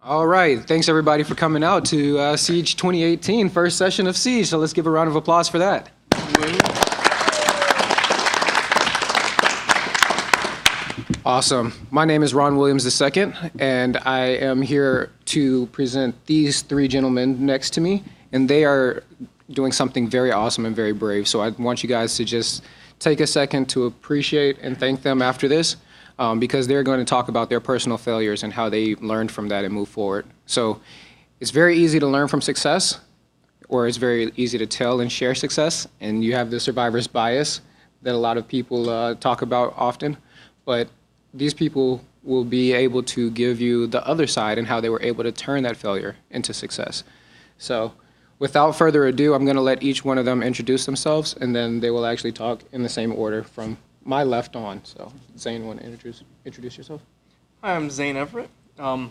All right. Thanks, everybody, for coming out to Siege 2018, first session of Siege. So let's give a round of applause for that. Awesome. My name is Ron Williams II, and I am here to present these three gentlemen next to me, and they are doing something very awesome and very brave. So I want you guys to just take a second to appreciate and thank them after this. Because they're going to talk about their personal failures and how they learned from that and move forward. So it's very easy to learn from success, or it's very easy to tell and share success, and you have the survivor's bias that a lot of people talk about often. But these people will be able to give you the other side and how they were able to turn that failure into success. So without further ado, I'm going to let each one of them introduce themselves, and then they will actually talk in the same order from my left on. So, Zane, want to introduce yourself? Hi, I'm Zane Everett. I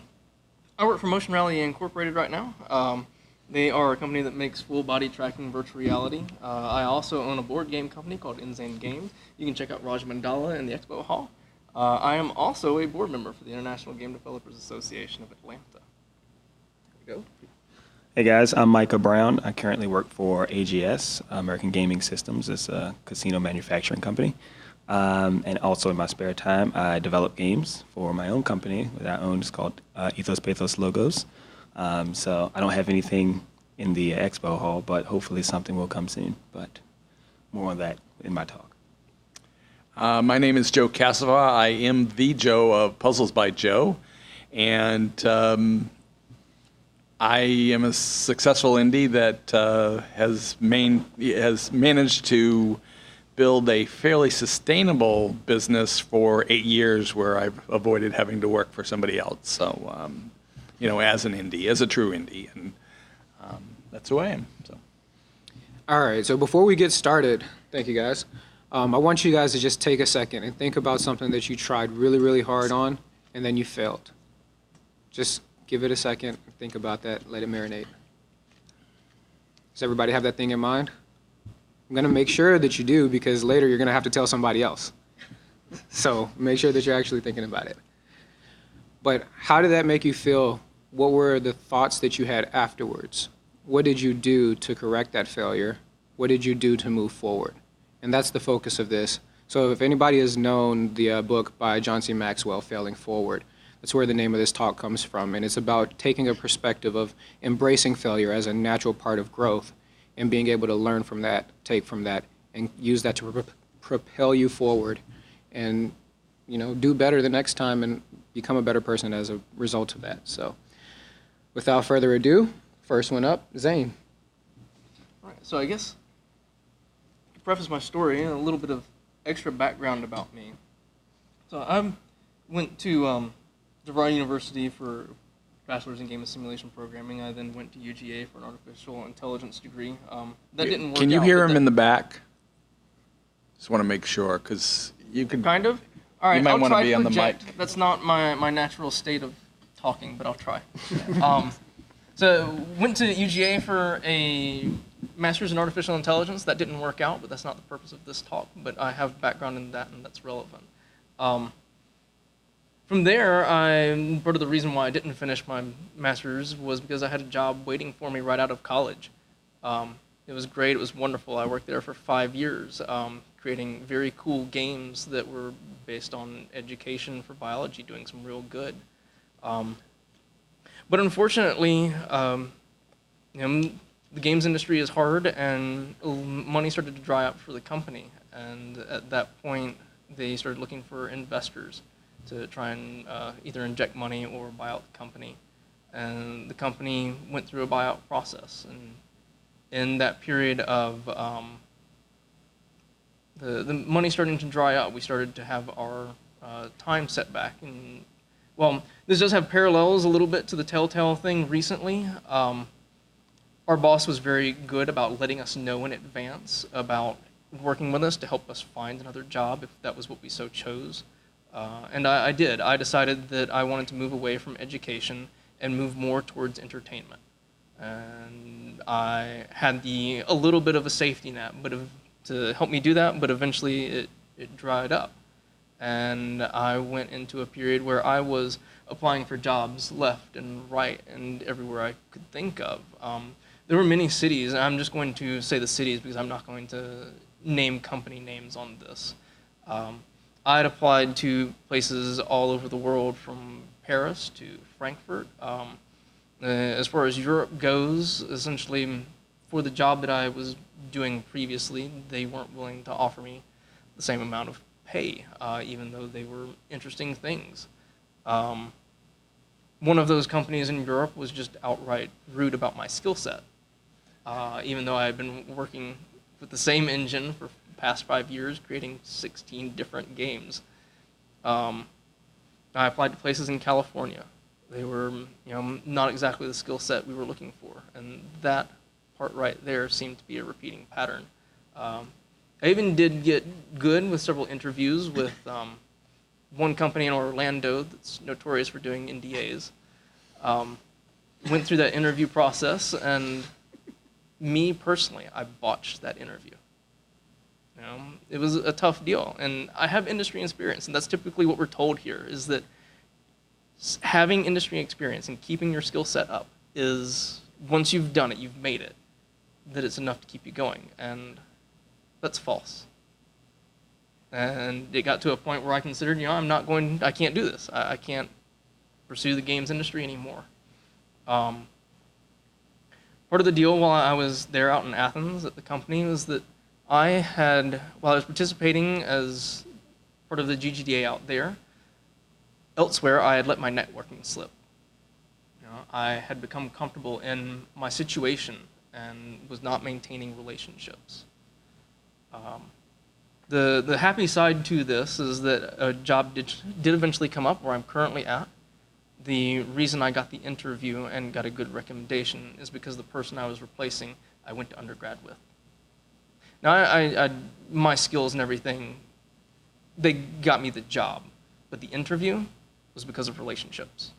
work for Motion Rally Incorporated right now. They are a company that makes full-body tracking virtual reality. I also own a board game company called Inzane Games. You can check out Raj Mandala in the Expo Hall. I am also a board member for the International Game Developers Association of Atlanta. There we go. Hey guys, I'm Micah Brown. I currently work for AGS, American Gaming Systems. It's a casino manufacturing company. And also in my spare time, I develop games for my own company that I own. It's called Ethos Pathos Logos. So I don't have anything in the expo hall, but hopefully something will come soon. But more on that in my talk. My name is Joe Casava. I am the Joe of Puzzles by Joe. And I am a successful indie that has managed to build a fairly sustainable business for 8 years where I've avoided having to work for somebody else. So, as an indie, as a true indie, and that's who I am. So. All right, so before we get started, thank you guys. I want you guys to just take a second and think about something that you tried really, really hard on, and then you failed. Just give it a second, think about that, let it marinate. Does everybody have that thing in mind? I'm going to make sure that you do, because later you're going to have to tell somebody else. So make sure that you're actually thinking about it. But how did that make you feel? What were the thoughts that you had afterwards? What did you do to correct that failure? What did you do to move forward? And that's the focus of this. So if anybody has known the book by John C. Maxwell, Failing Forward, that's where the name of this talk comes from. And it's about taking a perspective of embracing failure as a natural part of growth, and being able to learn from that, take from that, and use that to propel you forward and, do better the next time and become a better person as a result of that. So without further ado, first one up, Zane. All right, so I guess to preface my story, a little bit of extra background about me. So I went to DeVry University for Bachelor's in Game and Simulation Programming. I then went to UGA for an artificial intelligence degree. That didn't work out. Can you hear him in the back? Just want to make sure, because you could... Kind of? All right, you might I'll want to try be to on the project. mic. That's not my natural state of talking, but I'll try. So went to UGA for a master's in artificial intelligence. That didn't work out, but that's not the purpose of this talk. But I have background in that, and that's relevant. From there, part of the reason why I didn't finish my master's was because I had a job waiting for me right out of college. It was great. It was wonderful. I worked there for 5 years, creating very cool games that were based on education for biology, doing some real good. But unfortunately, the games industry is hard, and money started to dry up for the company. And at that point, they started looking for investors to try and either inject money or buy out the company. And the company went through a buyout process. And in that period of the money starting to dry up, we started to have our time set back. And, well, this does have parallels a little bit to the Telltale thing recently. Our boss was very good about letting us know in advance about working with us to help us find another job if that was what we so chose. And I did. I decided that I wanted to move away from education and move more towards entertainment. And I had a little bit of a safety net to help me do that, but eventually it dried up. and I went into a period where I was applying for jobs left and right and everywhere I could think of. There were many cities, and I'm just going to say the cities because I'm not going to name company names on this. I had applied to places all over the world, from Paris to Frankfurt. As far as Europe goes, essentially, for the job that I was doing previously, they weren't willing to offer me the same amount of pay, even though they were interesting things. One of those companies in Europe was just outright rude about my skill set. Even though I had been working with the same engine for the past 5 years, creating 16 different games. I applied to places in California. They were, not exactly the skill set we were looking for, and that part right there seemed to be a repeating pattern. I even did get good with several interviews with one company in Orlando that's notorious for doing NDAs. Went through that interview process, and me personally, I botched that interview. It was a tough deal, and I have industry experience, and that's typically what we're told here, is that having industry experience and keeping your skill set up is, once you've done it, you've made it, that it's enough to keep you going, and that's false. And it got to a point where I considered, I can't do this. I can't pursue the games industry anymore. Part of the deal while I was there out in Athens at the company was that while I was participating as part of the GGDA out there, elsewhere I had let my networking slip. I had become comfortable in my situation and was not maintaining relationships. The happy side to this is that a job did eventually come up where I'm currently at. The reason I got the interview and got a good recommendation is because the person I was replacing, I went to undergrad with. Now, I my skills and everything, they got me the job, but the interview was because of relationships.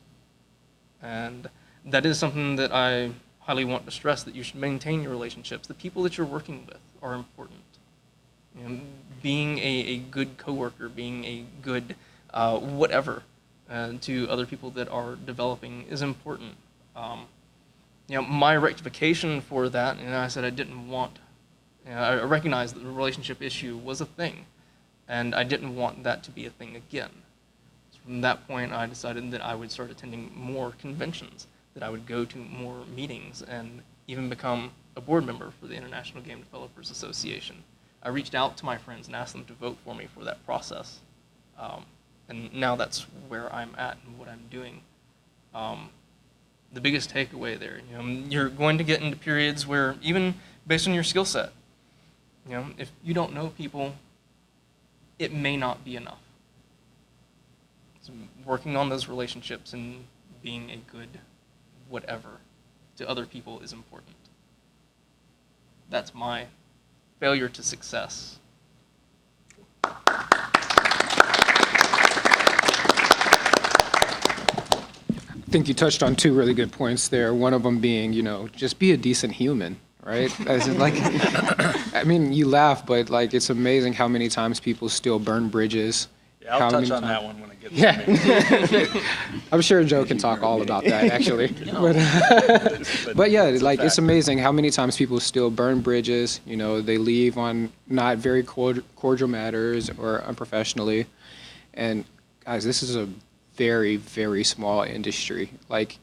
And that is something that I highly want to stress, that you should maintain your relationships. The people that you're working with are important. Being a good coworker, being a good whatever to other people that are developing is important. My rectification for that, I said I didn't want, I recognized that the relationship issue was a thing, and I didn't want that to be a thing again. So from that point, I decided that I would start attending more conventions, that I would go to more meetings, and even become a board member for the International Game Developers Association. I reached out to my friends and asked them to vote for me for that process. And now that's where I'm at and what I'm doing. The biggest takeaway there, you're going to get into periods where, even based on your skill set, if you don't know people, it may not be enough. So working on those relationships and being a good whatever to other people is important. That's my failure to success. I think you touched on two really good points there. One of them being, just be a decent human, right? As in, you laugh, but it's amazing how many times people still burn bridges. Yeah, I'll touch on that one when it gets to me. I'm sure Joe can talk all about that, actually. But yeah, it's amazing how many times people still burn bridges. They leave on not very cordial matters or unprofessionally. And guys, this is a very, very small industry.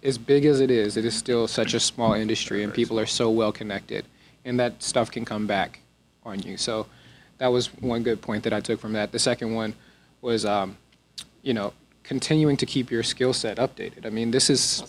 As big as it is still such a small industry, and people are so well connected, and that stuff can come back on you. So that was one good point that I took from that. The second one was, continuing to keep your skill set updated. This is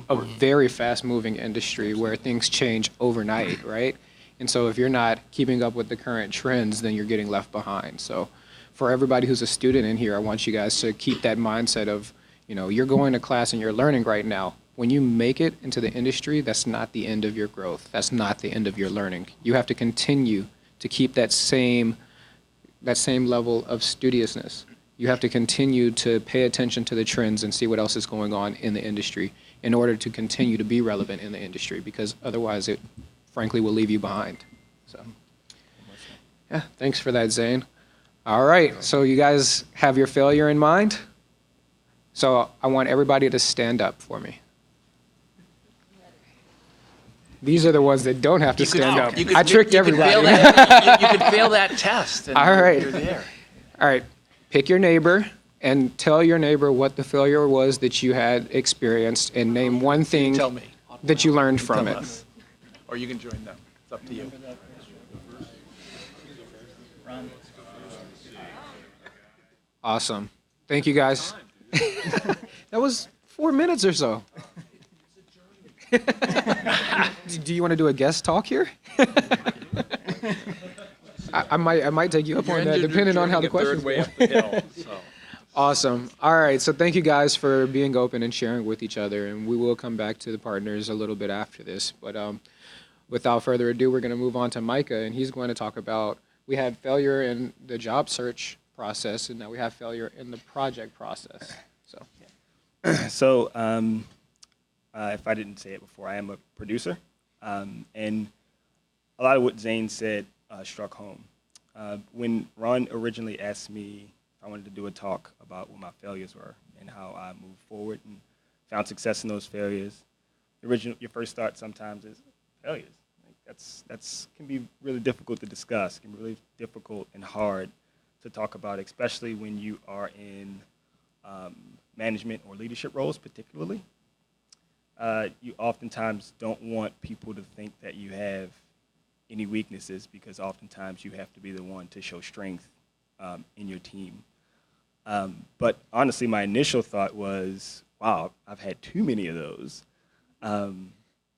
a very fast-moving industry where things change overnight, right? And so if you're not keeping up with the current trends, then you're getting left behind. So for everybody who's a student in here, I want you guys to keep that mindset of, you're going to class and you're learning right now. When you make it into the industry, that's not the end of your growth. That's not the end of your learning. You have to continue to keep that same level of studiousness. You have to continue to pay attention to the trends and see what else is going on in the industry in order to continue to be relevant in the industry, because otherwise it, frankly, will leave you behind. So, yeah, thanks for that, Zane. All right, so you guys have your failure in mind? So I want everybody to stand up for me. These are the ones that don't have to stand up. I tricked everybody. You could fail that test. And All right. You're there. All right, pick your neighbor and tell your neighbor what the failure was that you had experienced and name one thing Tell me. that you learned from Tell it. us. Or you can join them. It's up to you. Awesome. Thank you, guys. That was 4 minutes or so. Do you want to do a guest talk here? I might take you up on that, depending on how the questions way go. up the hill. So. Awesome. All right. So thank you guys for being open and sharing with each other. And we will come back to the partners a little bit after this. But without further ado, we're going to move on to Micah, and he's going to talk about, we had failure in the job search process, and now we have failure in the project process. So So, if I didn't say it before, I am a producer, and a lot of what Zane said struck home. When Ron originally asked me if I wanted to do a talk about what my failures were and how I moved forward and found success in those failures, your first thought sometimes is failures. Like that's can be really difficult to discuss. Can be really difficult and hard to talk about, especially when you are in management or leadership roles, particularly. You oftentimes don't want people to think that you have any weaknesses, because oftentimes you have to be the one to show strength in your team. But honestly, my initial thought was, wow, I've had too many of those.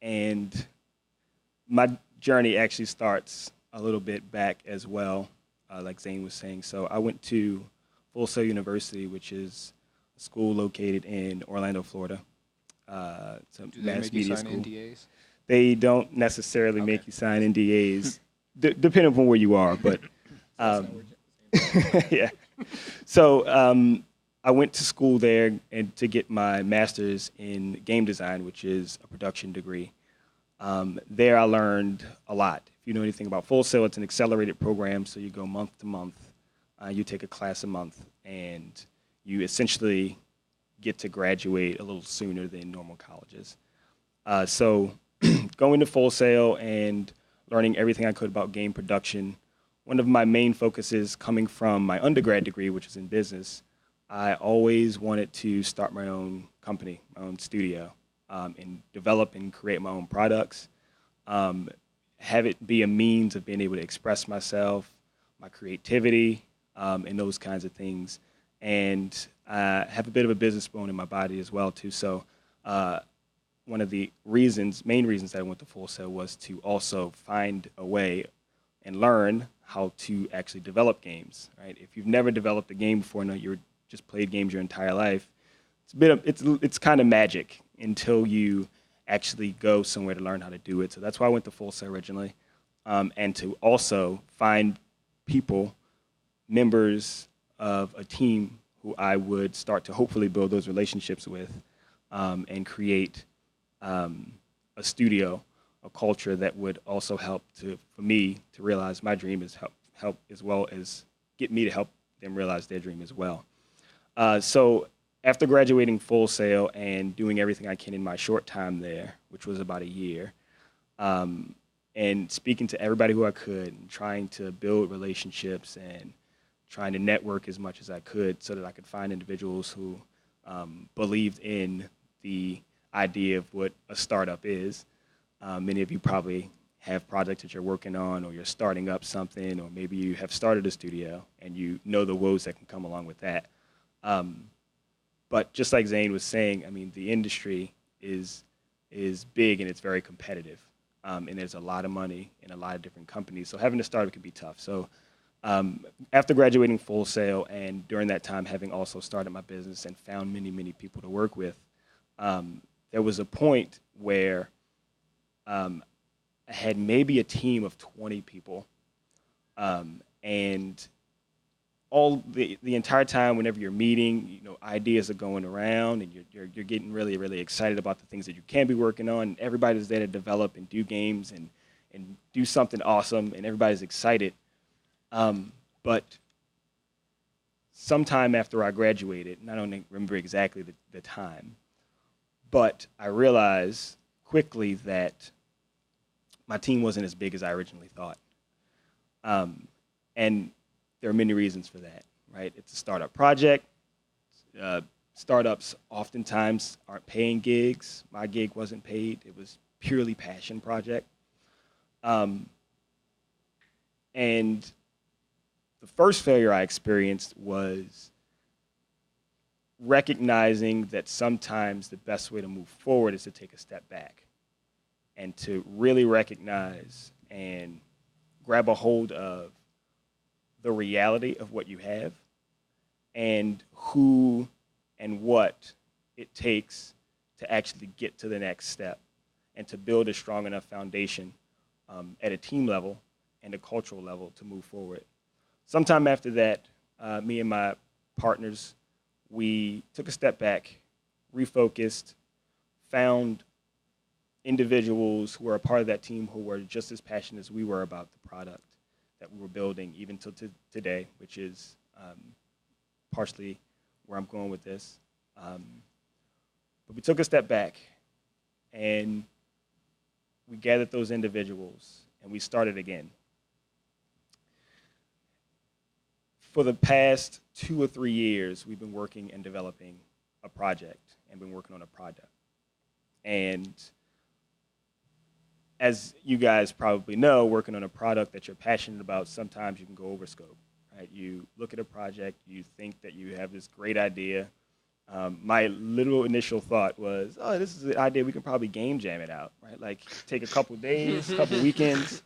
And my journey actually starts a little bit back as well, like Zane was saying. So I went to Full Sail University, which is a school located in Orlando, Florida. It's a do they mass make you media sign school. NDAs? They don't necessarily Okay. make you sign NDAs, depending upon where you are. But yeah. So I went to school there and to get my master's in game design, which is a production degree. There I learned a lot. If you know anything about Full Sail, it's an accelerated program, so you go month to month. You take a class a month, and you essentially get to graduate a little sooner than normal colleges. So going to Full Sail and learning everything I could about game production, one of my main focuses coming from my undergrad degree, which is in business, I always wanted to start my own company, my own studio, and develop and create my own products, have it be a means of being able to express myself, my creativity, and those kinds of things. And I have a bit of a business bone in my body as well, too. So one of the main reasons that I went to Full Sail was to also find a way and learn how to actually develop games, right? If you've never developed a game before, no, you've just played games your entire life, it's kind of magic until you actually go somewhere to learn how to do it. So that's why I went to Full Sail originally, and to also find people, members of a team who I would start to hopefully build those relationships with, and create a studio, a culture that would also help for me to realize my dream is help as well as get me to help them realize their dream as well. So after graduating Full Sail and doing everything I can in my short time there, which was about a year, and speaking to everybody who I could and trying to build relationships and trying to network as much as I could so that I could find individuals who believed in the idea of what a startup is. Many of you probably have projects that you're working on, or you're starting up something, or maybe you have started a studio and you know the woes that can come along with that. But just like Zane was saying, I mean, the industry is big and it's very competitive, and there's a lot of money in a lot of different companies. So having a startup can be tough. So after graduating Full Sail and during that time having also started my business and found many, many people to work with, there was a point where I had maybe a team of 20 people, and all the entire time, whenever you're meeting, you know, ideas are going around, and you're getting really, really excited about the things that you can be working on. And everybody's there to develop and do games and do something awesome, and everybody's excited. But sometime after I graduated, and I don't remember exactly the time, but I realized quickly that my team wasn't as big as I originally thought. And there are many reasons for that, right? It's a startup project. Uh, Startups oftentimes aren't paying gigs. My gig wasn't paid. It was purely passion project. Um, and the first failure I experienced was recognizing that sometimes the best way to move forward is to take a step back and to really recognize and grab a hold of the reality of what you have and who and what it takes to actually get to the next step and to build a strong enough foundation at a team level and a cultural level to move forward. Sometime after that, me and my partners, we took a step back, refocused, found individuals who were a part of that team who were just as passionate as we were about the product that we were building, even till today, which is partially where I'm going with this. But we took a step back and we gathered those individuals and we started again. For the past 2 or 3 years, we've been working and developing a project and been working on a product. And as you guys probably know, working on a product that you're passionate about, sometimes you can go over scope, right? You look at a project, you think that you have this great idea. My little initial thought was, oh, this is an idea, we can probably game jam it out, right? Like take a couple days, a couple weekends.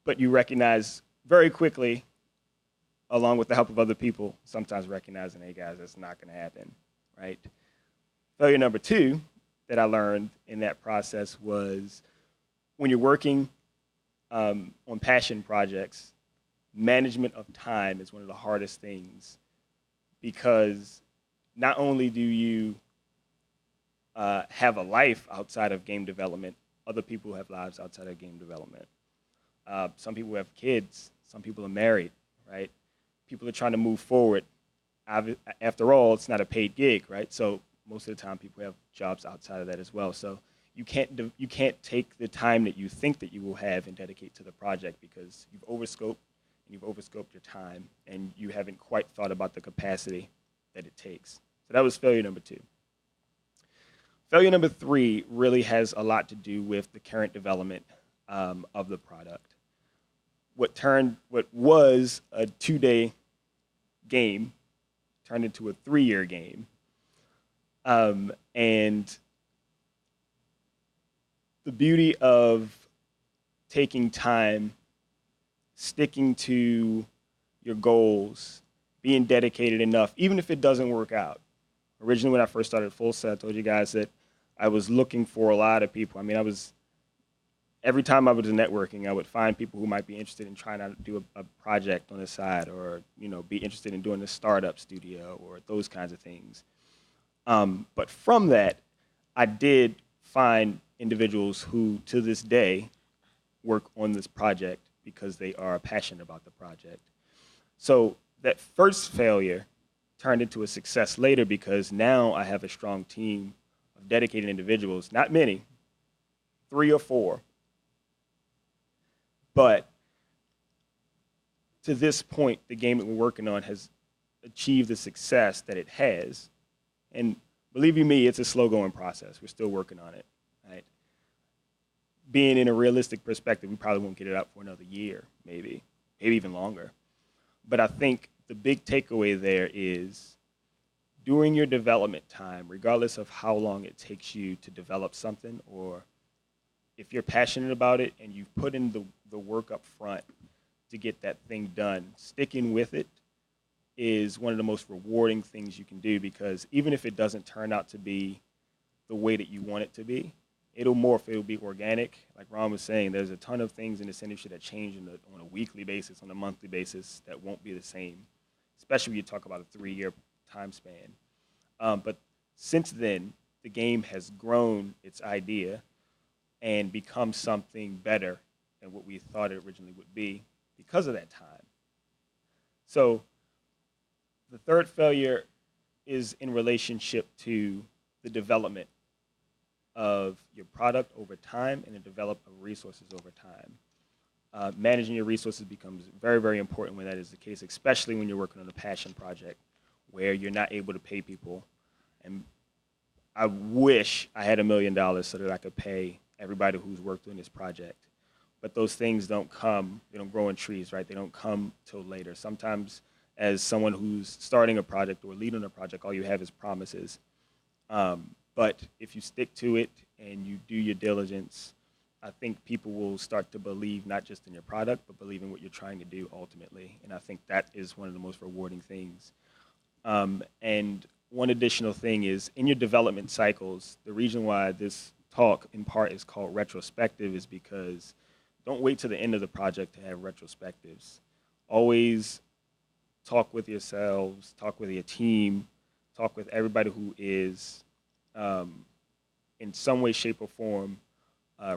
But you recognize very quickly, along with the help of other people, sometimes recognizing, hey guys, that's not gonna happen, right? Failure number 2 that I learned in that process was when you're working on passion projects, management of time is one of the hardest things because not only do you have a life outside of game development, other people have lives outside of game development. Some people have kids, some people are married, right? People are trying to move forward. After all, it's not a paid gig, right? So most of the time people have jobs outside of that as well. So you can't take the time that you think that you will have and dedicate to the project because you've overscoped your time and you haven't quite thought about the capacity that it takes. So that was failure number 2. Failure number 3 really has a lot to do with the current development of the product. What was a 2-day game turned into a 3-year game. And the beauty of taking time, sticking to your goals, being dedicated enough, even if it doesn't work out. Originally, when I first started Full Set, I told you guys that I was looking for a lot of people. I mean, every time I was networking, I would find people who might be interested in trying to do a project on the side or, be interested in doing a startup studio or those kinds of things. But from that, I did find individuals who, to this day, work on this project because they are passionate about the project. So that first failure turned into a success later because now I have a strong team of dedicated individuals, not many, 3 or 4. But to this point, the game that we're working on has achieved the success that it has. And believe you me, it's a slow-going process. We're still working on it, right? Being in a realistic perspective, we probably won't get it out for another year, maybe even longer. But I think the big takeaway there is during your development time, regardless of how long it takes you to develop something, or if you're passionate about it and you've put in the work up front to get that thing done, sticking with it is one of the most rewarding things you can do because even if it doesn't turn out to be the way that you want it to be, it'll morph, it'll be organic. Like Ron was saying, there's a ton of things in this industry that change on a weekly basis, on a monthly basis that won't be the same, especially when you talk about a 3-year time span. But since then, the game has grown its idea and become something better than what we thought it originally would be because of that time. So the third failure is in relationship to the development of your product over time and the development of resources over time. Managing your resources becomes very, very important when that is the case, especially when you're working on a passion project where you're not able to pay people. And I wish I had $1 million so that I could pay everybody who's worked on this project. But those things don't come, they don't grow in trees, right? They don't come till later. Sometimes as someone who's starting a project or leading a project, all you have is promises. But if you stick to it and you do your diligence, I think people will start to believe not just in your product, but believe in what you're trying to do ultimately. And I think that is one of the most rewarding things. And one additional thing is in your development cycles, the reason why this talk in part is called retrospective is because don't wait till the end of the project to have retrospectives. Always talk with yourselves, talk with your team, talk with everybody who is in some way, shape, or form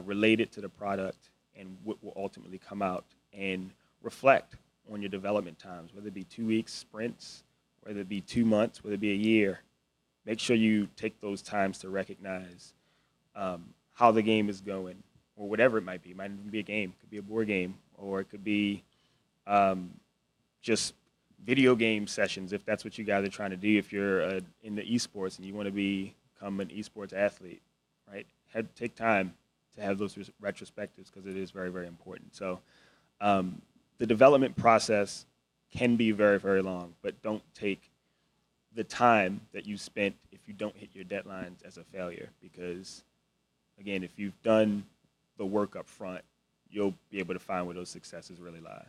related to the product and what will ultimately come out, and reflect on your development times, whether it be 2 weeks, sprints, whether it be 2 months, whether it be a year. Make sure you take those times to recognize how the game is going, or whatever it might be. It might even be a game, it could be a board game, or it could be just video game sessions if that's what you guys are trying to do. If you're in the esports and you want to become an esports athlete, right? Take time to have those retrospectives because it is very, very important. So the development process can be very, very long, but don't take the time that you spent if you don't hit your deadlines as a failure, because again, if you've done the work up front, you'll be able to find where those successes really lie.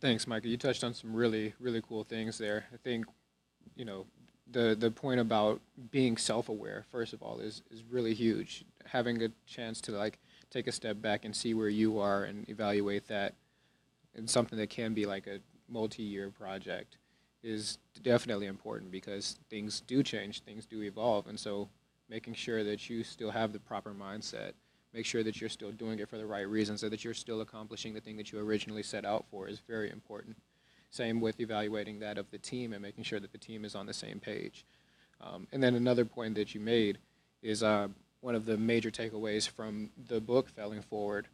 Thanks, Micah. You touched on some really, really cool things there. I think, the point about being self-aware, first of all, is really huge. Having a chance to take a step back and see where you are and evaluate that in something that can be like a multi-year project is definitely important, because things do change, things do evolve, and so making sure that you still have the proper mindset, make sure that you're still doing it for the right reasons, so that you're still accomplishing the thing that you originally set out for is very important. Same with evaluating that of the team and making sure that the team is on the same page. And then another point that you made is one of the major takeaways from the book Failing Forward,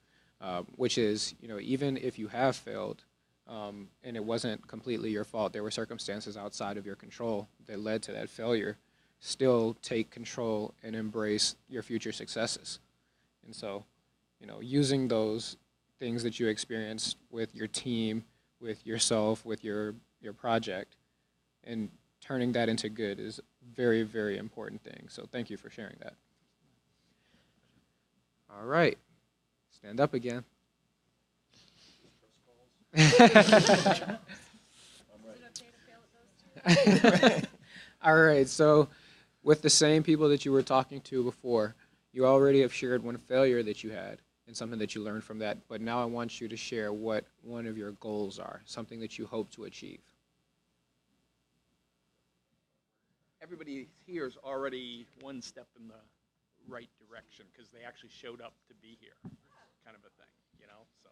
which is, even if you have failed and it wasn't completely your fault, there were circumstances outside of your control that led to that failure, still take control and embrace your future successes. And so, using those things that you experienced with your team, with yourself, with your project, and turning that into good is very, very important thing. So thank you for sharing that. All right. Stand up again. All right. So with the same people that you were talking to before, you already have shared one failure that you had and something that you learned from that, but now I want you to share what one of your goals are, something that you hope to achieve. Everybody here is already one step in the right direction because they actually showed up to be here, kind of a thing, so.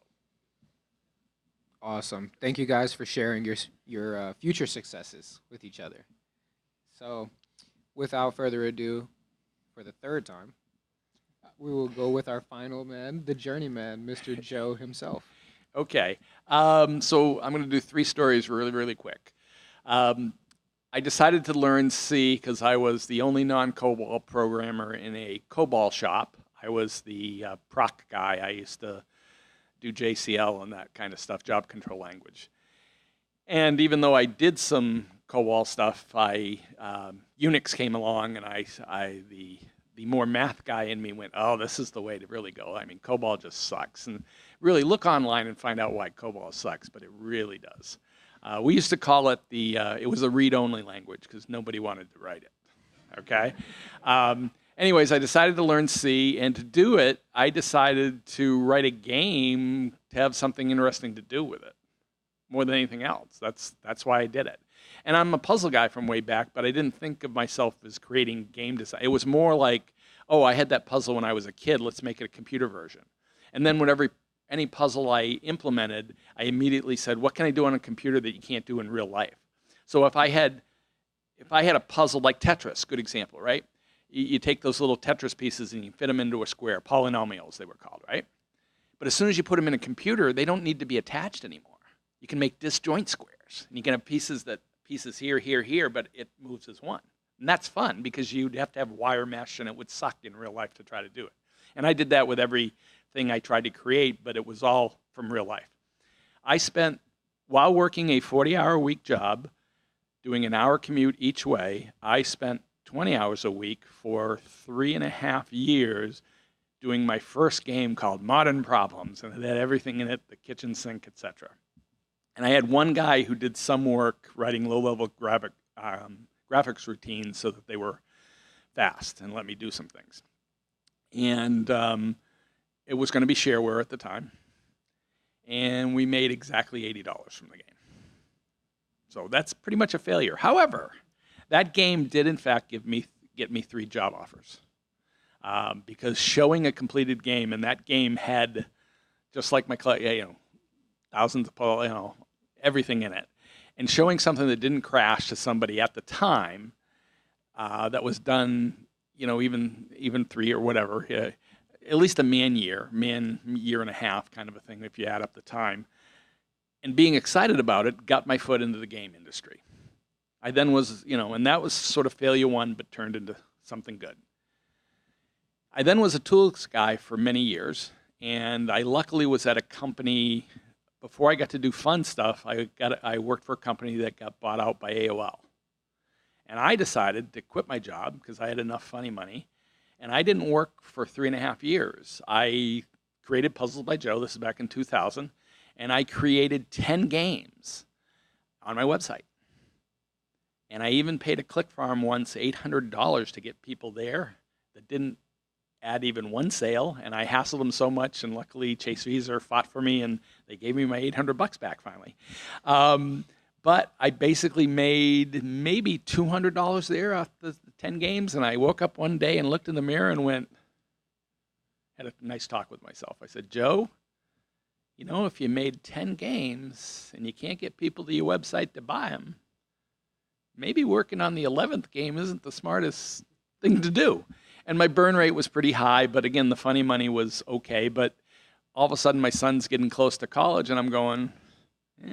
Awesome. Thank you guys for sharing your future successes with each other. So without further ado, for the third time, we will go with our final man, the journeyman, Mr. Joe himself. Okay, so I'm going to do 3 stories really, really quick. I decided to learn C because I was the only non-COBOL programmer in a COBOL shop. I was the proc guy. I used to do JCL and that kind of stuff, job control language. And even though I did some COBOL stuff, Unix came along, and the more math guy in me went, oh, this is the way to really go. I mean, COBOL just sucks. And really look online and find out why COBOL sucks, but it really does. We used to call it it was a read-only language because nobody wanted to write it, okay? Anyways, I decided to learn C, and to do it, I decided to write a game to have something interesting to do with it, more than anything else. That's why I did it. And I'm a puzzle guy from way back, but I didn't think of myself as creating game design. It was more like, oh, I had that puzzle when I was a kid, let's make it a computer version. And then whenever any puzzle I implemented, I immediately said, what can I do on a computer that you can't do in real life? So if I had a puzzle like Tetris, good example, right? You take those little Tetris pieces and you fit them into a square, polynomials they were called, right? But as soon as you put them in a computer, they don't need to be attached anymore. You can make disjoint squares, and you can have pieces here, here, here, but it moves as one. And that's fun because you'd have to have wire mesh, and it would suck in real life to try to do it. And I did that with everything I tried to create, but it was all from real life. I spent, while working a 40-hour-a-week job, doing an hour commute each way, I spent 20 hours a week for 3.5 years doing my first game called Modern Problems, and it had everything in it, the kitchen sink, etc. And I had one guy who did some work writing low-level graphics routines so that they were fast and let me do some things. And it was going to be shareware at the time, and we made exactly $80 from the game. So that's pretty much a failure. However, that game did in fact get me 3 job offers. Because showing a completed game, and that game had, just like my, thousands of, everything in it, and showing something that didn't crash to somebody at the time, that was done, even 3 or whatever, at least a man year and a half kind of a thing if you add up the time, and being excited about it got my foot into the game industry. I then was, and that was sort of failure one, but turned into something good. I then was a tools guy for many years, and I luckily was at a company, before I got to do fun stuff, I worked for a company that got bought out by AOL. And I decided to quit my job because I had enough funny money, and I didn't work for 3.5 years. I created Puzzles by Joe, this is back in 2000, and I created 10 games on my website. And I even paid a click farm once $800 to get people there that didn't add even one sale, and I hassled them so much, and luckily Chase Visa fought for me, and they gave me my $800 back finally. But I basically made maybe $200 there off the 10 games, and I woke up one day and looked in the mirror and had a nice talk with myself. I said, Joe, if you made 10 games and you can't get people to your website to buy them, maybe working on the 11th game isn't the smartest thing to do. And my burn rate was pretty high, but again, the funny money was okay. But all of a sudden, my son's getting close to college, and I'm going,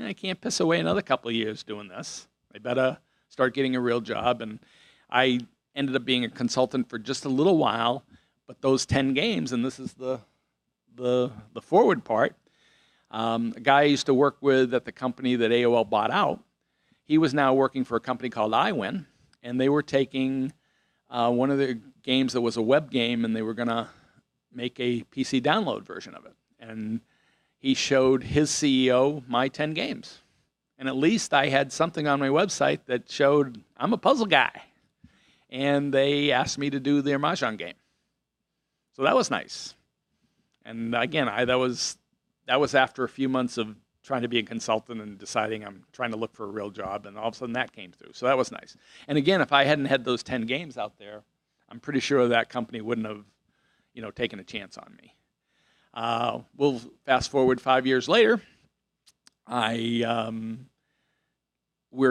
I can't piss away another couple of years doing this. I better start getting a real job. And I ended up being a consultant for just a little while, but those 10 games, and this is the forward part, a guy I used to work with at the company that AOL bought out, he was now working for a company called iWin, and they were taking one of the games that was a web game, and they were going to make a PC download version of it. And he showed his CEO my 10 games. And at least I had something on my website that showed I'm a puzzle guy. And they asked me to do their Mahjong game. So that was nice. And again, that was after a few months of trying to be a consultant and deciding I'm trying to look for a real job, and all of a sudden that came through. So that was nice. And again, if I hadn't had those 10 games out there, I'm pretty sure that company wouldn't have, taken a chance on me. We'll fast forward 5 years later. We're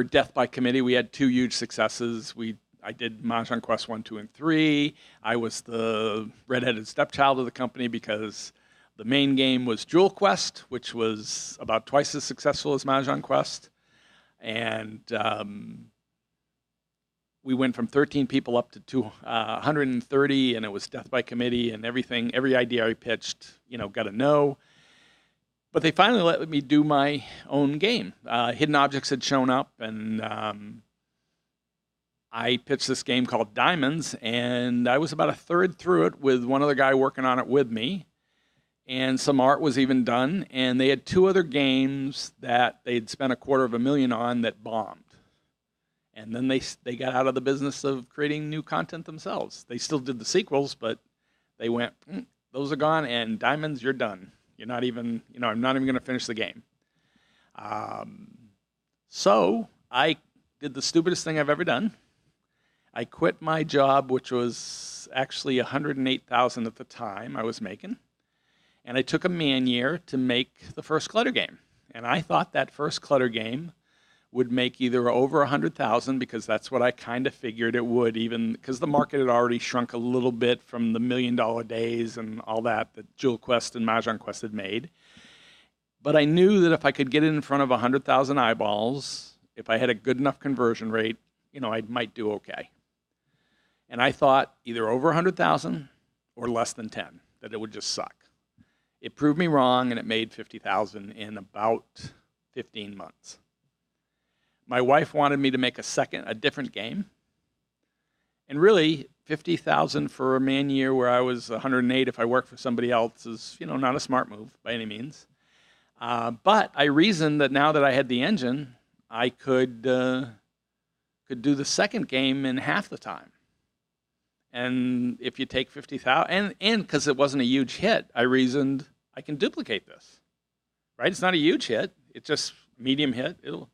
Death by Committee. We had 2 huge successes. I did Mahjong Quest 1, 2, and 3. I was the redheaded stepchild of the company because the main game was Jewel Quest, which was about twice as successful as Mahjong Quest. And we went from 13 people up to 130, and it was Death by Committee, and every idea I pitched, got a no. But they finally let me do my own game. Hidden Objects had shown up, and I pitched this game called Diamonds, and I was about a third through it with one other guy working on it with me. And some art was even done, and they had 2 other games that they'd spent $250,000 on that bombed. And then they got out of the business of creating new content themselves. They still did the sequels, but they went, those are gone, and Diamonds, you're done. You're not even, I'm not even going to finish the game. So I did the stupidest thing I've ever done. I quit my job, which was actually $108,000 at the time I was making, and I took a man year to make the first Clutter game. And I thought that first Clutter game would make either over 100,000, because that's what I kind of figured it would, even because the market had already shrunk a little bit from the $1 million days and all that Jewel Quest and Mahjong Quest had made. But I knew that if I could get it in front of 100,000 eyeballs, if I had a good enough conversion rate, I might do okay. And I thought either over 100,000 or less than 10, that it would just suck. It proved me wrong, and it made 50,000 in about 15 months. My wife wanted me to make a different game. And really, 50,000 for a man year where I was 108 if I worked for somebody else is, not a smart move by any means. But I reasoned that now that I had the engine, I could do the second game in half the time. And if you take 50,000, and because it wasn't a huge hit, I reasoned I can duplicate this, right? It's not a huge hit. It's just medium hit. It'll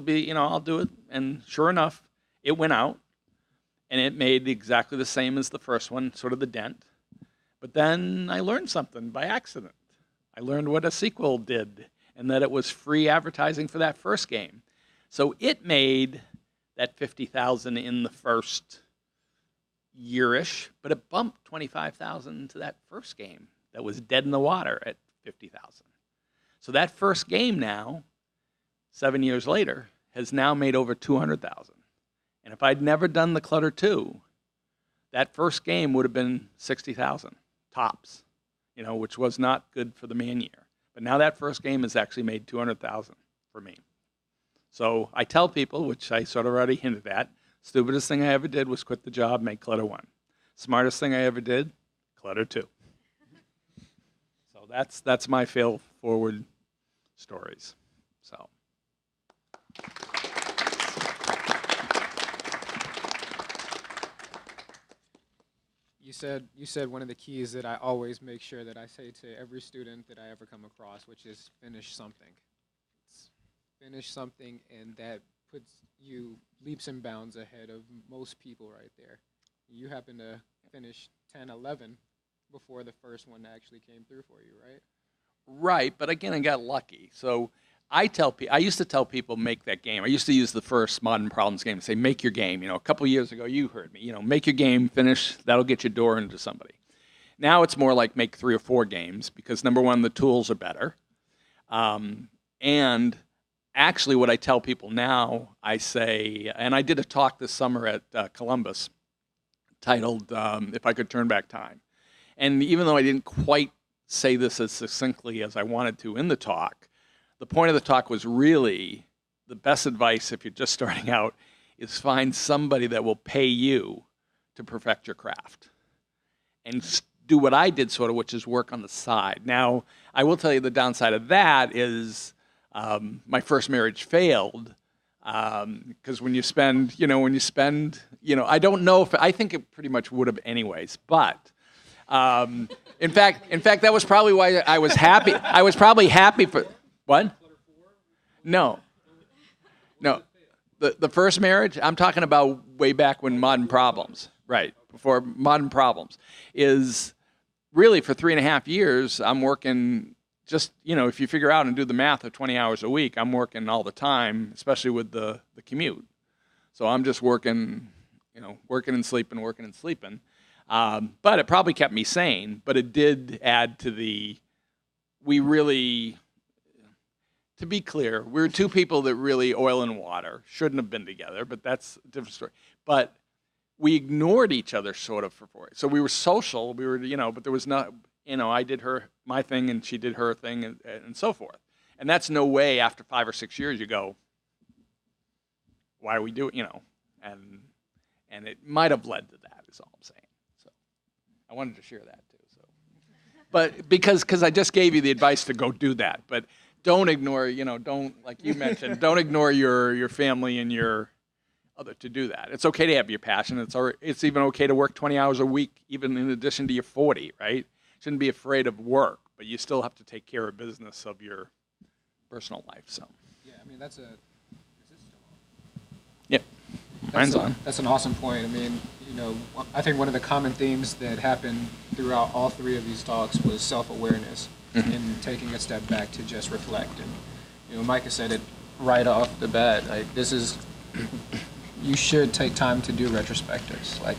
be, I'll do it. And sure enough, it went out, and it made exactly the same as the first one, sort of the dent. But then I learned something by accident. I learned what a sequel did, and that it was free advertising for that first game. So it made that 50,000 in the first yearish, but it bumped 25,000 to that first game that was dead in the water at 50,000. So that first game now, 7 years later, has now made over 200,000. And if I'd never done the Clutter 2, that first game would have been 60,000 tops, which was not good for the man year. But now that first game has actually made 200,000 for me. So I tell people, which I sort of already hinted at, stupidest thing I ever did was quit the job, make Clutter 1. Smartest thing I ever did, Clutter 2. So that's my fail-forward stories. So. You said one of the keys that I always make sure that I say to every student that I ever come across, which is finish something. Finish something, and that puts you leaps and bounds ahead of most people right there. You happen to finish 10, 11 before the first one actually came through for you, right? Right, but again, I got lucky. So I used to tell people, make that game. I used to use the first Modern Problems game to say, make your game. A couple years ago, you heard me. Make your game, finish. That'll get your door into somebody. Now it's more like make 3 or 4 games because, number one, the tools are better. And actually, what I tell people now, I say, and I did a talk this summer at Columbus titled, If I Could Turn Back Time. And even though I didn't quite say this as succinctly as I wanted to in the talk, the point of the talk was really the best advice if you're just starting out is find somebody that will pay you to perfect your craft. And do what I did sort of, which is work on the side. Now, I will tell you the downside of that is my first marriage failed because when you spend, I don't know if, I think it pretty much would have anyways, but in fact, that was probably why I was happy. I was probably happy for, what? No. The first marriage, I'm talking about way back when Modern Problems, right, before Modern Problems, is really for 3.5 years, I'm working just, if you figure out and do the math of 20 hours a week, I'm working all the time, especially with the commute. So I'm just working and sleeping. But it probably kept me sane, but it did add to to be clear, we were 2 people that really oil and water, shouldn't have been together, but that's a different story. But we ignored each other sort of for 4 years. So we were social, but there was not, I did my thing and she did her thing and so forth. And that's no way after 5 or 6 years you go, why are we doing, and it might have led to that is all I'm saying. So I wanted to share that too. So, but because I just gave you the advice to go do that, but don't ignore, don't, like you mentioned, don't ignore your family and your other to do that. It's okay to have your passion. It's even okay to work 20 hours a week, even in addition to your 40, right? Shouldn't be afraid of work, but you still have to take care of business of your personal life. So. Yeah, I mean, is this still on? Yep. Mine's on. That's an awesome point. I mean, I think one of the common themes that happened throughout all three of these talks was self-awareness and taking a step back to just reflect. And, Micah said it right off the bat. Like, you should take time to do retrospectives. Like,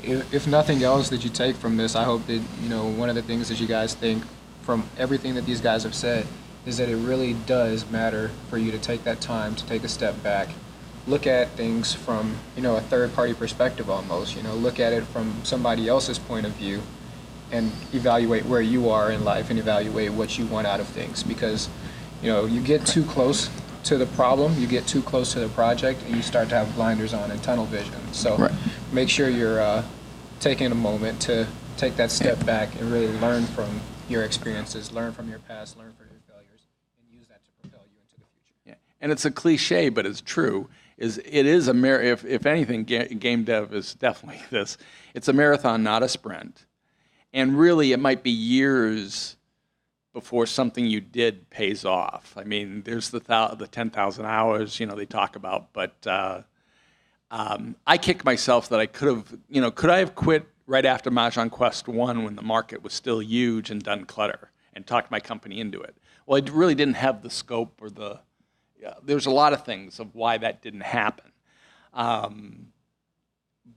if nothing else that you take from this, I hope that, one of the things that you guys think from everything that these guys have said is that it really does matter for you to take that time to take a step back, look at things from, a third-party perspective almost, look at it from somebody else's point of view and evaluate where you are in life and evaluate what you want out of things. Because, you get too close to the problem, you get too close to the project, and you start to have blinders on and tunnel vision. So Right. make sure you're taking a moment to take that step back and really learn from your experiences, learn from your past, learn from your failures, and use that to propel you into the future. Yeah. And it's a cliche, but it's true. It is if anything, game dev is definitely this. It's a marathon, not a sprint. And really, it might be years before something you did pays off. I mean, there's the 10,000 hours, they talk about. But I kick myself that I could I have quit right after Mahjong Quest 1 when the market was still huge and done clutter and talked my company into it? Well, I really didn't have the scope or there's a lot of things of why that didn't happen.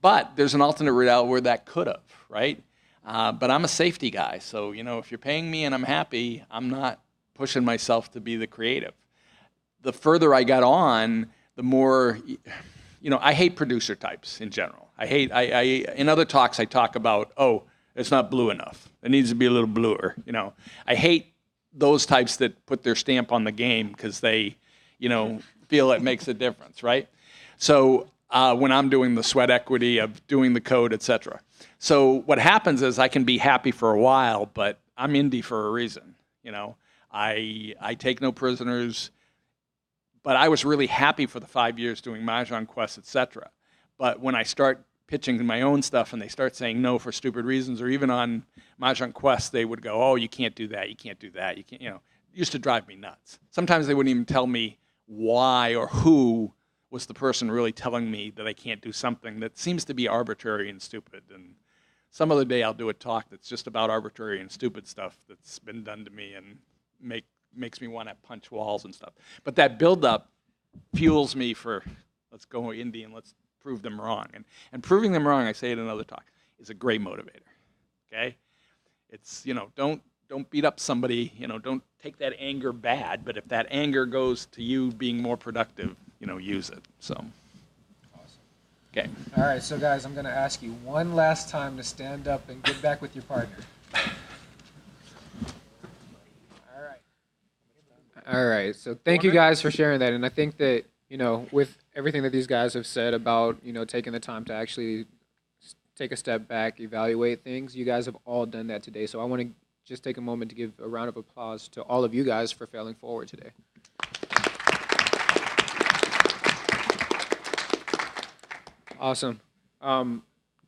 But there's an alternate route where that could have, right? But I'm a safety guy, so if you're paying me and I'm happy, I'm not pushing myself to be the creative. The further I got on, the more, I hate producer types in general. I in other talks I talk about, it's not blue enough. It needs to be a little bluer. I hate those types that put their stamp on the game because they, feel it makes a difference, right? So when I'm doing the sweat equity of doing the code, etc. So what happens is I can be happy for a while, but I'm indie for a reason. I take no prisoners, but I was really happy for the 5 years doing Mahjong Quest, etc. But when I start pitching my own stuff and they start saying no for stupid reasons, or even on Mahjong Quest, they would go, "Oh, you can't do that, you can't do that, you can't," it used to drive me nuts. Sometimes they wouldn't even tell me why or who was the person really telling me that I can't do something that seems to be arbitrary and stupid. And some other day I'll do a talk that's just about arbitrary and stupid stuff that's been done to me and makes me want to punch walls and stuff. But that build-up fuels me for, let's go indie and let's prove them wrong. And proving them wrong, I say it in another talk, is a great motivator. Okay? It's, don't beat up somebody, don't take that anger bad, but if that anger goes to you being more productive, use it. So, Awesome. okay. All right, so guys, I'm going to ask you one last time to stand up and get back with your partner. All right. All right, so thank you guys for sharing that. And I think that, with everything that these guys have said about, taking the time to actually take a step back, evaluate things, you guys have all done that today. So I want to just take a moment to give a round of applause to all of you guys for failing forward today. Awesome.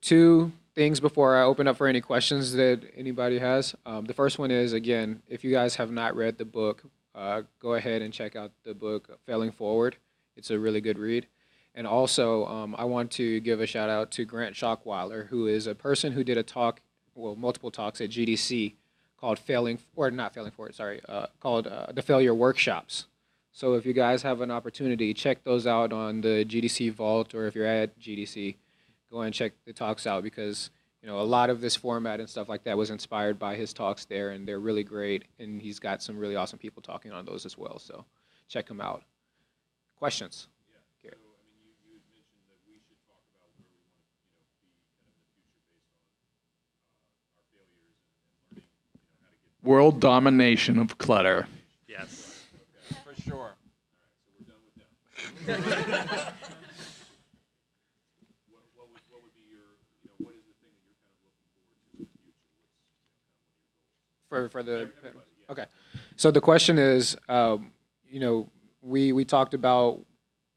Two things before I open up for any questions that anybody has. The first one is, again, if you guys have not read the book, go ahead and check out the book, Failing Forward. It's a really good read. And also, I want to give a shout out to Grant Schockweiler, who is a person who did a talk, multiple talks at GDC called called the Failure Workshops. So if you guys have an opportunity, check those out on the GDC Vault, or if you're at GDC, go and check the talks out, because a lot of this format and stuff like that was inspired by his talks there, and they're really great, and he's got some really awesome people talking on those as well. So check them out. Questions? Yeah. So, you had mentioned that we should talk about where we want to, be kind of in the future based on our failures and learning, how to get World domination of clutter. Yes, for sure. All right, so we're done with that. What would be your, what is the thing that you're kind of looking forward to in the future? What's kind of one of your goals? For the, yeah. Okay. So the question is, we talked about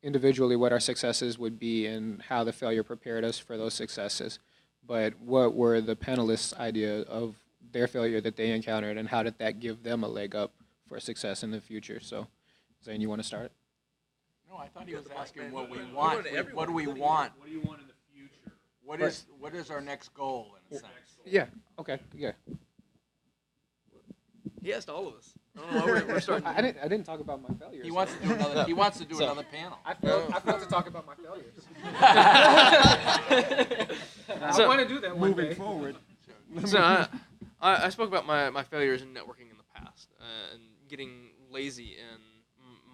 individually what our successes would be and how the failure prepared us for those successes. But what were the panelists' idea of their failure that they encountered, and how did that give them a leg up for success in the future? So, Zane, you want to start? No, I thought he was asking what we want. What do we want? What do you want in the future? What is our next goal in a sense? Yeah. Okay. Yeah. He asked all of us. I don't know why we're starting. I didn't talk about my failures. He wants to do another. He wants to do another panel. I failed to talk about my failures. I So- want to do that one day. forward. So I spoke about my failures in networking in the past and getting lazy in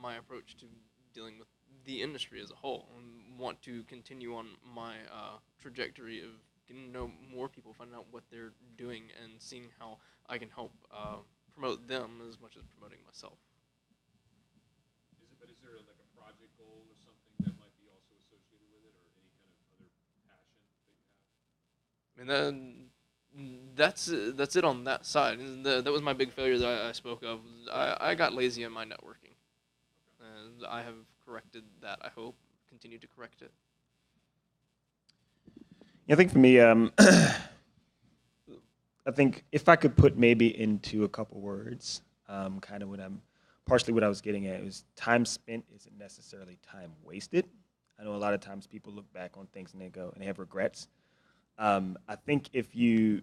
my approach to dealing with the industry as a whole, and want to continue on my trajectory of getting to know more people, finding out what they're doing, and seeing how I can help promote them as much as promoting myself. Is there like a project goal or something that might be also associated with it, or any kind of other passion that you have? And then that's it on that side. And that was my big failure that I spoke of. I got lazy in my networking, and I have corrected that. I hope continue to correct it. Yeah, I think for me, I think if I could put maybe into a couple words, kind of partially what I was getting at is time spent isn't necessarily time wasted. I know a lot of times people look back on things and they have regrets. I think if you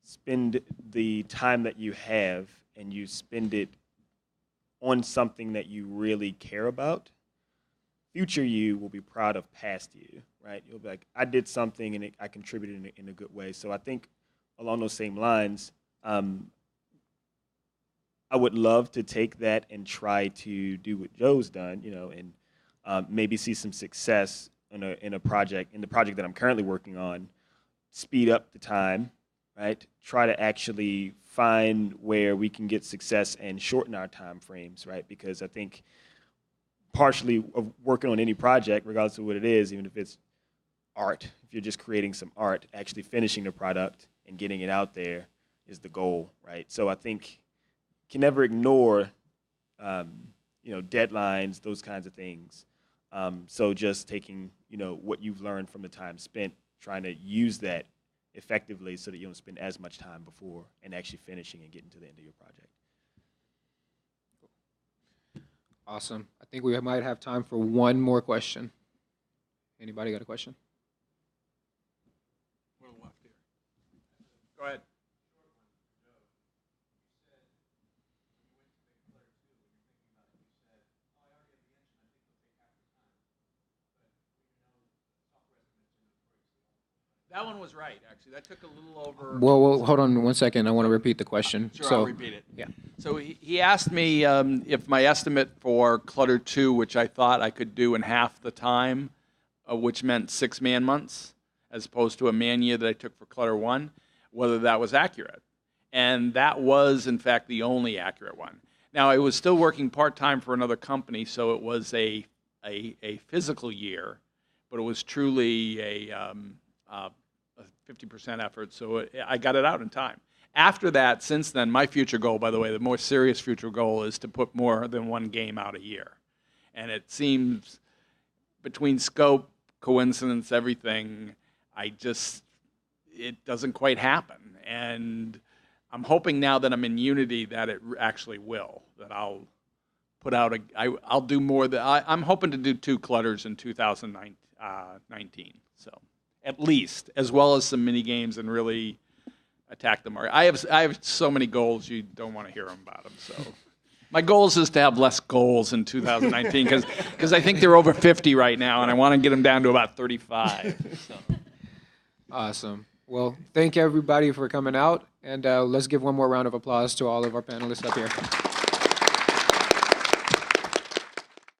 spend the time that you have and you spend it on something that you really care about, future you will be proud of past you, right? You'll be like, I did something and I contributed in a good way. So I think along those same lines, I would love to take that and try to do what Joe's done, and maybe see some success in the project that I'm currently working on, speed up the time, right? Try to actually find where we can get success and shorten our time frames, right? Because I think partially of working on any project, regardless of what it is, even if it's art, if you're just creating some art, actually finishing the product and getting it out there is the goal, right? So I think you can never ignore, deadlines, those kinds of things. So just taking, what you've learned from the time spent, trying to use that effectively so that you don't spend as much time before and actually finishing and getting to the end of your project. Awesome. I think we might have time for one more question. Anybody got a question? We're left here. Go ahead. That one was right, actually. That took a little over. Well, hold on one second. I want to repeat the question. Sure, I'll repeat it. Yeah. So he asked me if my estimate for Clutter 2, which I thought I could do in half the time, which meant 6 man months, as opposed to a man year that I took for Clutter 1, whether that was accurate. And that was, in fact, the only accurate one. Now, I was still working part-time for another company, so it was a physical year, but it was truly a 50% effort, so I got it out in time. After that, since then, my future goal, by the way, the more serious future goal is to put more than one game out a year. And it seems, between scope, coincidence, everything, it doesn't quite happen. And I'm hoping now that I'm in Unity that it actually will, that I'll put out I'll do more I'm hoping to do 2 clutters in 2019, so. At least, as well as some mini games and really attack the market. I have so many goals you don't want to hear about them. So my goals is to have less goals in 2019 because I think they're over 50 right now, and I want to get them down to about 35. So. Awesome. Well, thank everybody for coming out, and let's give one more round of applause to all of our panelists up here.